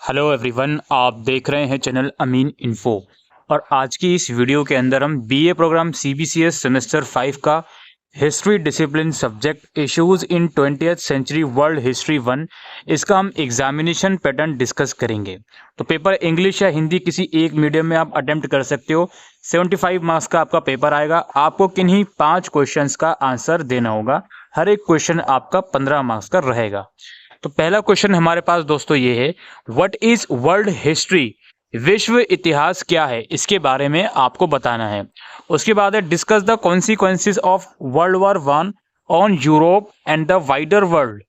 Hello everyone, आप देख रहे हैं चैनल अमीन इन्फो। और आज की इस वीडियो के अंदर हम बीए प्रोग्राम सीबीसीएस सेमेस्टर 5 का history discipline subject issues in 20th century world history 1 इसका हम एग्जामिनेशन पैटर्न डिस्कस करेंगे। तो पेपर इंग्लिश या हिंदी किसी एक मीडियम में आप अटेम्प्ट कर सकते हो। 75 मार्क्स का आपका पेपर आएगा। आपको किन्हीं 5 क्वेश्चंस का आंसर देना होगा। हर एक क्वेश्चन आपका 15 मार्क्स का रहेगा। तो पहला क्वेश्चन हमारे पास दोस्तों ये है, व्हाट इज वर्ल्ड हिस्ट्री? विश्व इतिहास क्या है, इसके बारे में आपको बताना है। उसके बाद है discuss the consequences of world war 1 on Europe and the wider world.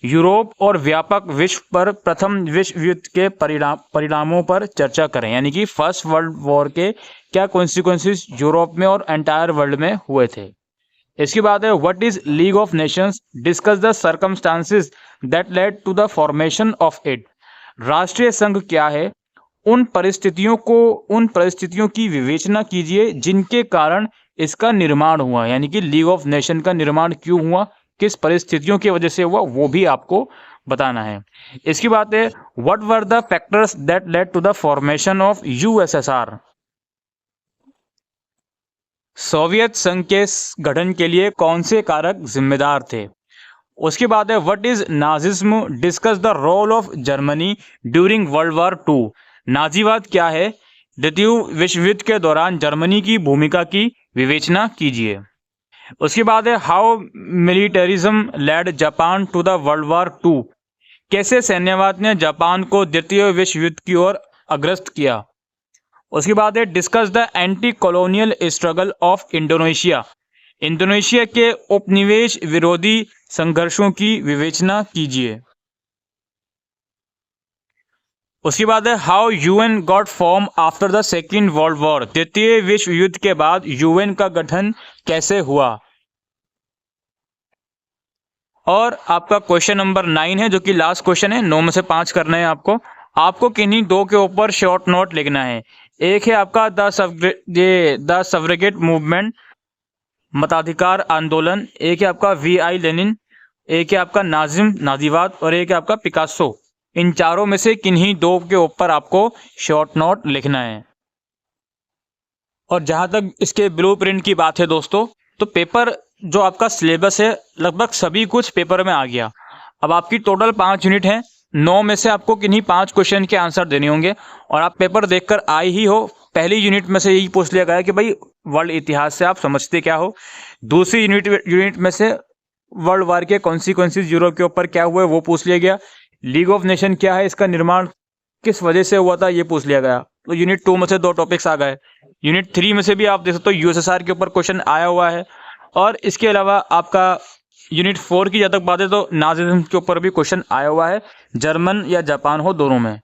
Europe और व्यापक विश्व पर प्रथम विश्व युद्ध के परिणामों पर चर्चा करें, यानी कि फर्स्ट वर्ल्ड वॉर के क्या कॉन्सिक्वेंसेस यूरोप में और एंटायर वर्ल्ड में हुए थे। इसके बाद है what is League of Nations? Discuss the circumstances that led to the formation of it. राष्ट्रीय संघ क्या है? उन परिस्थितियों की विवेचना कीजिए जिनके कारण इसका निर्माण हुआ, यानी कि लीग ऑफ नेशन का निर्माण क्यों हुआ, किस परिस्थितियों की वजह से हुआ, वो भी आपको बताना है। इसकी बात है what were the factors that led to the formation of USSR. Soviet संघ के गठन के लिए कौन से कारक जिम्मेदार थे। उसके बाद है what is Nazism? Discuss the role of Germany during World war 2। नाजीवाद क्या है? द्वितीय विश्व युद्ध के दौरान जर्मनी की भूमिका की विवेचना कीजिए। उसके बाद है how militarism led Japan to the world war 2। कैसे सैन्यवाद ने जापान को द्वितीय विश्व युद्ध की ओर अग्रसर किया। उसके बाद है discuss the anti colonial struggle of Indonesia. Indonesia के उपनिवेश विरोधी संघर्षों की विवेचना कीजिए। उसके बाद है how UN got form after the second world war. द्वितीय विश्व युद्ध के बाद यूएन का गठन कैसे हुआ। और आपका क्वेश्चन नंबर 9 है, जो कि लास्ट क्वेश्चन है। 9 में से 5 करना है आपको किन्हीं 2 के ऊपर शॉर्ट नोट लिखना है। एक है आपका द सफ्रेगेट मूवमेंट, मताधिकार आंदोलन। एक है आपका VI लेनिन। एक है आपका नाजीवाद। और एक है आपका पिकासो। इन चारों में से किन्हीं 2 के ऊपर आपको शॉर्ट नोट लिखना है। और जहां तक इसके ब्लूप्रिंट की बात है दोस्तों, तो पेपर जो आपका सिलेबस है लगभग सभी कुछ पेपर में आ गया। अब आपकी टोटल 5 यूनिट है। 9 में से आपको किन्हीं 5 क्वेश्चन के आंसर देने होंगे। और आप पेपर देखकर आए ही हो। पहली यूनिट में से यही पूछ लिया गया कि भाई वर्ल्ड इतिहास से आप समझते क्या हो। दूसरी यूनिट में से वर्ल्ड वार के कॉन्सिक्वेंसेस यूरोप के ऊपर क्या हुए वो पूछ लिया गया। लीग ऑफ नेशन क्या है, इसका निर्माण किस वजह से हुआ था, ये पूछ लिया गया। तो यूनिट 2 में से 2 टॉपिक्स आ गए। यूनिट 3 में से भी आप देख सकते हो यूएसएसआर के ऊपर क्वेश्चन आया हुआ है। और इसके अलावा आपका यूनिट 4 की जब तक बात है तो नाजिज्म के ऊपर भी क्वेश्चन आया हुआ है, जर्मन या जापान हो दोनों में।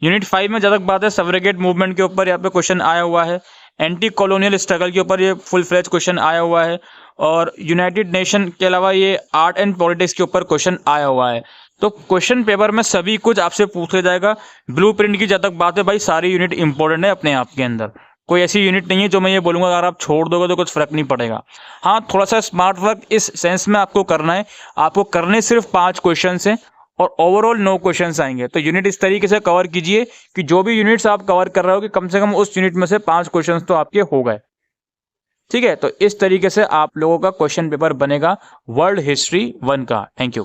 यूनिट 5 में जब तक बात है सफ्रेगेट मूवमेंट के ऊपर यहाँ पे क्वेश्चन आया हुआ है। एंटी कॉलोनियल स्ट्रगल के ऊपर ये फुल फ्लेज क्वेश्चन आया हुआ है। और यूनाइटेड नेशन के अलावा ये आर्ट एंड पॉलिटिक्स के ऊपर क्वेश्चन आया हुआ है। तो क्वेश्चन पेपर में सभी कुछ आपसे पूछ लिया जाएगा। ब्लूप्रिंट की जब तक बात है भाई सारी यूनिट इंपॉर्टेंट है अपने आप के अंदर। कोई ऐसी यूनिट नहीं है जो मैं ये बोलूँगा अगर आप छोड़ दोगे तो कुछ फर्क नहीं पड़ेगा। हाँ, थोड़ा सा स्मार्ट वर्क इस सेंस में आपको करना है। आपको करने सिर्फ 5 क्वेश्चन हैं और ओवरऑल 9 क्वेश्चन आएंगे। तो यूनिट इस तरीके से कवर कीजिए कि जो भी यूनिट्स आप कवर कर रहे हो कि कम से कम उस यूनिट में से 5 क्वेश्चन तो आपके हो गए। ठीक है, तो इस तरीके से आप लोगों का क्वेश्चन पेपर बनेगा वर्ल्ड हिस्ट्री 1 का। Thank you.